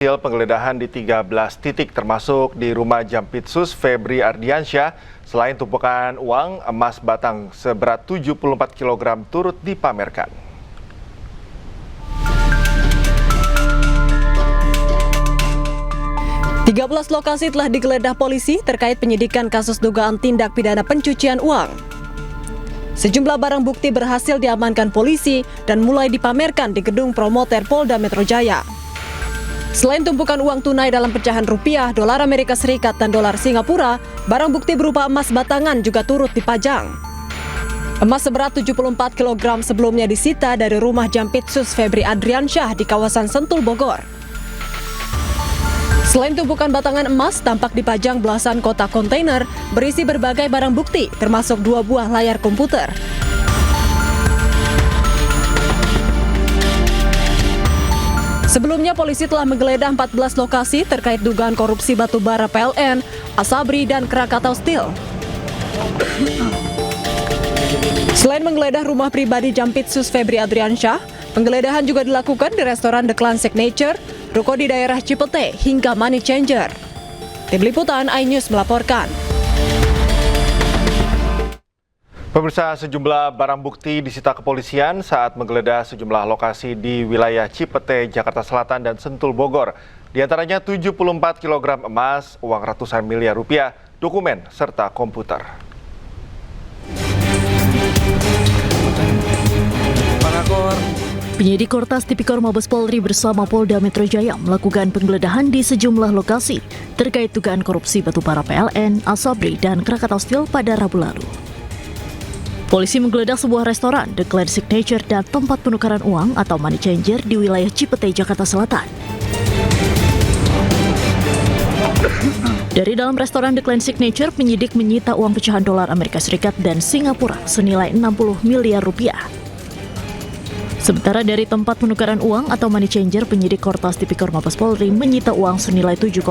Hasil penggeledahan di 13 titik termasuk di rumah Jampitsus Febri Ardiansyah, selain tumpukan uang, emas batang seberat 74 kg turut dipamerkan. Tiga belas lokasi telah digeledah polisi terkait penyidikan kasus dugaan tindak pidana pencucian uang. Sejumlah barang bukti berhasil diamankan polisi dan mulai dipamerkan di gedung Promoter Polda Metro Jaya. Selain tumpukan uang tunai dalam pecahan rupiah, dolar Amerika Serikat, dan dolar Singapura, barang bukti berupa emas batangan juga turut dipajang. Emas seberat 74 kg sebelumnya disita dari rumah Jampitsus Febri Ardiansyah di kawasan Sentul, Bogor. Selain tumpukan batangan emas, tampak dipajang belasan kotak kontainer berisi berbagai barang bukti, termasuk 2 buah layar komputer. Sebelumnya, polisi telah menggeledah 14 lokasi terkait dugaan korupsi batubara PLN, Asabri, dan Krakatau Steel. Selain menggeledah rumah pribadi Jampitsus Febri Ardiansyah, penggeledahan juga dilakukan di restoran The Clan Signature, ruko di daerah Cipete, hingga Money Changer. Tim Liputan iNews melaporkan. Pemirsa, sejumlah barang bukti disita kepolisian saat menggeledah sejumlah lokasi di wilayah Cipete, Jakarta Selatan, dan Sentul, Bogor. Di antaranya 74 kg emas, uang ratusan miliar rupiah, dokumen, serta komputer. Penyidik Kortas Tipikor Mabes Polri bersama Polda Metro Jaya melakukan penggeledahan di sejumlah lokasi terkait dugaan korupsi batubara PLN, Asabri, dan Krakatau Steel pada Rabu lalu. Polisi menggeledah sebuah restoran, The Clan Signature, dan tempat penukaran uang atau Money Changer di wilayah Cipete, Jakarta Selatan. Dari dalam restoran The Clan Signature, penyidik menyita uang pecahan dolar Amerika Serikat dan Singapura senilai 60 miliar rupiah. Sementara dari tempat penukaran uang atau Money Changer, penyidik Kortas Tipikor Mabes Polri menyita uang senilai 7,2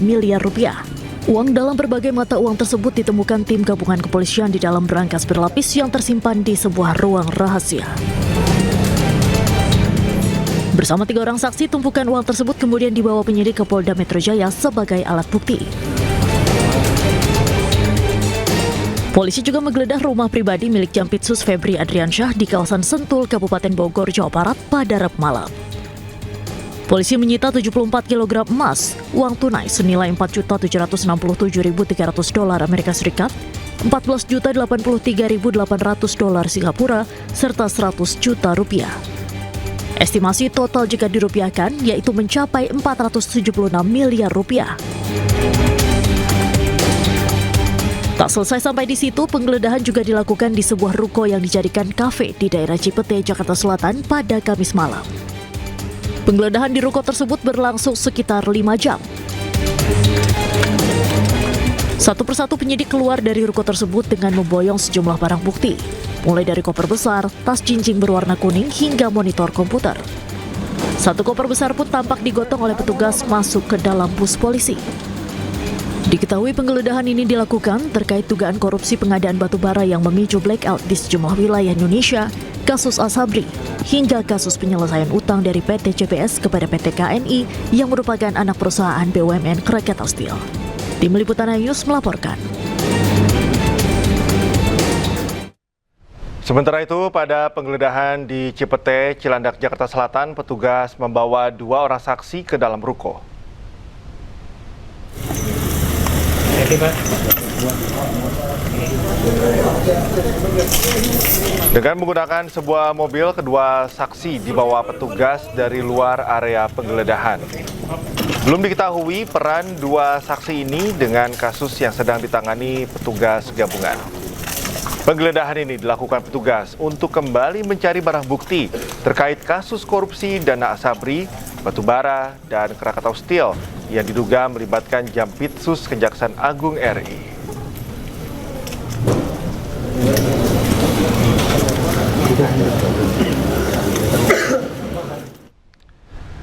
miliar rupiah. Uang dalam berbagai mata uang tersebut ditemukan tim gabungan kepolisian di dalam berangkas berlapis yang tersimpan di sebuah ruang rahasia. Bersama 3 orang saksi, tumpukan uang tersebut kemudian dibawa penyidik ke Polda Metro Jaya sebagai alat bukti. Polisi juga menggeledah rumah pribadi milik Jampitsus Febri Ardiansyah di kawasan Sentul, Kabupaten Bogor, Jawa Barat pada Rabu malam. Polisi menyita 74 kg emas, uang tunai senilai 4.767.300 dolar Amerika Serikat, 14.083.800 dolar Singapura, serta 100 juta rupiah. Estimasi total jika dirupiahkan yaitu mencapai 476 miliar rupiah. Tak selesai sampai di situ, penggeledahan juga dilakukan di sebuah ruko yang dijadikan kafe di daerah Cipete, Jakarta Selatan pada Kamis malam. Penggeledahan di ruko tersebut berlangsung sekitar 5 jam. Satu persatu penyidik keluar dari ruko tersebut dengan memboyong sejumlah barang bukti, mulai dari koper besar, tas jinjing berwarna kuning, hingga monitor komputer. Satu koper besar pun tampak digotong oleh petugas masuk ke dalam bus polisi. Diketahui penggeledahan ini dilakukan terkait dugaan korupsi pengadaan batubara yang memicu blackout di sejumlah wilayah Indonesia, kasus Asabri, hingga kasus penyelesaian utang dari PT CPS kepada PT KNI yang merupakan anak perusahaan BUMN Krakatau Steel. Tim Liputan iNews melaporkan. Sementara itu, pada penggeledahan di Cipete, Cilandak, Jakarta Selatan, petugas membawa 2 orang saksi ke dalam ruko. Dengan menggunakan sebuah mobil, kedua saksi dibawa petugas dari luar area penggeledahan. Belum diketahui peran 2 saksi ini dengan kasus yang sedang ditangani petugas gabungan. Penggeledahan ini dilakukan petugas untuk kembali mencari barang bukti terkait kasus korupsi dana Asabri, batubara, dan Krakatau Steel yang diduga melibatkan Jampitsus Kejaksaan Agung RI.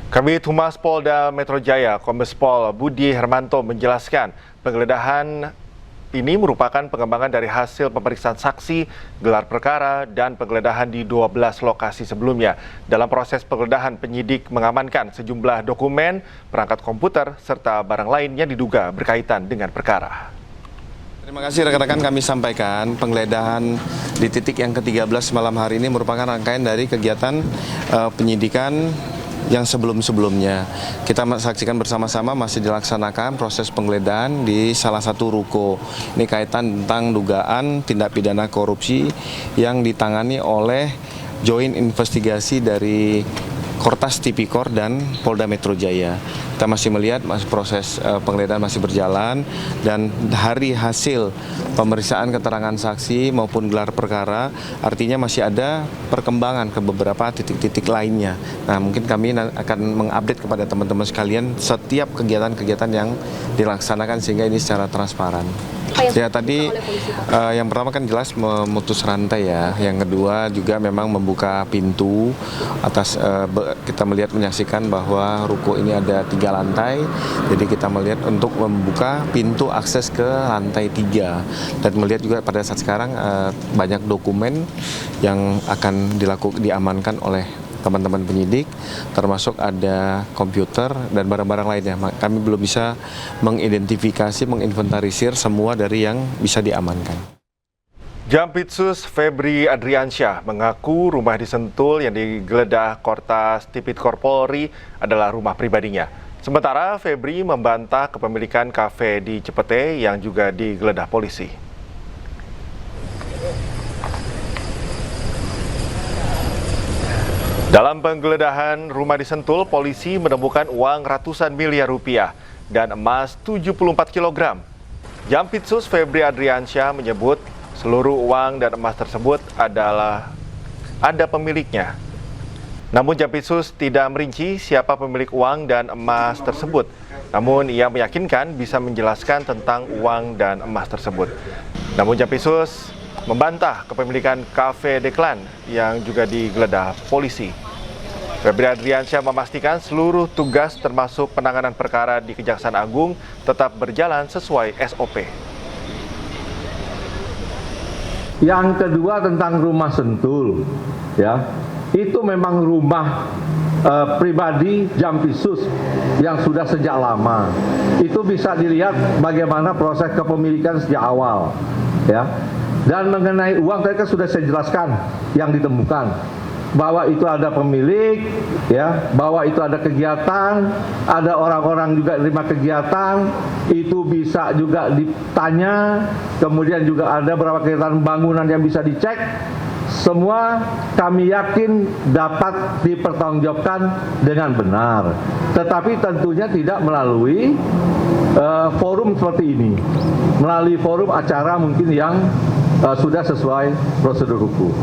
Kabid Humas Polda Metro Jaya, Kombes Pol Budi Hermanto menjelaskan penggeledahan ini merupakan pengembangan dari hasil pemeriksaan saksi, gelar perkara, dan penggeledahan di 12 lokasi sebelumnya. Dalam proses penggeledahan, penyidik mengamankan sejumlah dokumen, perangkat komputer, serta barang lain yang diduga berkaitan dengan perkara. Terima kasih rekan-rekan, kami sampaikan penggeledahan di titik yang ke-13 malam hari ini merupakan rangkaian dari kegiatan penyidikan yang sebelum-sebelumnya. Kita saksikan bersama-sama masih dilaksanakan proses penggeledahan di salah satu ruko. Ini kaitan tentang dugaan tindak pidana korupsi yang ditangani oleh Joint Investigasi dari Kortas Tipikor dan Polda Metro Jaya. Kita masih melihat proses penggeledahan masih berjalan dan hari hasil pemeriksaan keterangan saksi maupun gelar perkara artinya masih ada perkembangan ke beberapa titik-titik lainnya. Nah, mungkin kami akan mengupdate kepada teman-teman sekalian setiap kegiatan-kegiatan yang dilaksanakan sehingga ini secara transparan. Ya tadi yang pertama kan jelas memutus rantai ya, yang kedua juga memang membuka pintu atas kita menyaksikan bahwa ruko ini ada 3 lantai, jadi kita melihat untuk membuka pintu akses ke lantai 3 dan melihat juga pada saat sekarang banyak dokumen yang akan diamankan oleh teman-teman penyidik, termasuk ada komputer dan barang-barang lainnya. Kami belum bisa mengidentifikasi, menginventarisir semua dari yang bisa diamankan. Jampitsus Febri Adriansyah mengaku rumah di Sentul yang digeledah Kortas Tipikor Polri adalah rumah pribadinya. Sementara Febri membantah kepemilikan kafe di Cepete yang juga digeledah polisi. Dalam penggeledahan rumah di Sentul, polisi menemukan uang ratusan miliar rupiah dan emas 74 kg. Jampitsus Febri Adriansyah menyebut seluruh uang dan emas tersebut ada pemiliknya. Namun Jampitsus tidak merinci siapa pemilik uang dan emas tersebut. Namun ia meyakinkan bisa menjelaskan tentang uang dan emas tersebut. Namun Jampitsus membantah kepemilikan Cafe Deklan yang juga digeledah polisi. Febri Adriansyah memastikan seluruh tugas termasuk penanganan perkara di Kejaksaan Agung tetap berjalan sesuai SOP. Yang kedua tentang rumah Sentul, ya, itu memang rumah pribadi Jampitsus yang sudah sejak lama. Itu bisa dilihat bagaimana proses kepemilikan sejak awal, ya. Dan mengenai uang tadi kan sudah saya jelaskan yang ditemukan, bahwa itu ada pemilik, ya, bahwa itu ada kegiatan, ada orang-orang juga terima kegiatan, itu bisa juga ditanya, kemudian juga ada beberapa kegiatan bangunan yang bisa dicek. Semua kami yakin dapat dipertanggungjawabkan dengan benar, tetapi tentunya tidak melalui forum seperti ini, melalui forum acara mungkin yang sudah sesuai prosedur hukum.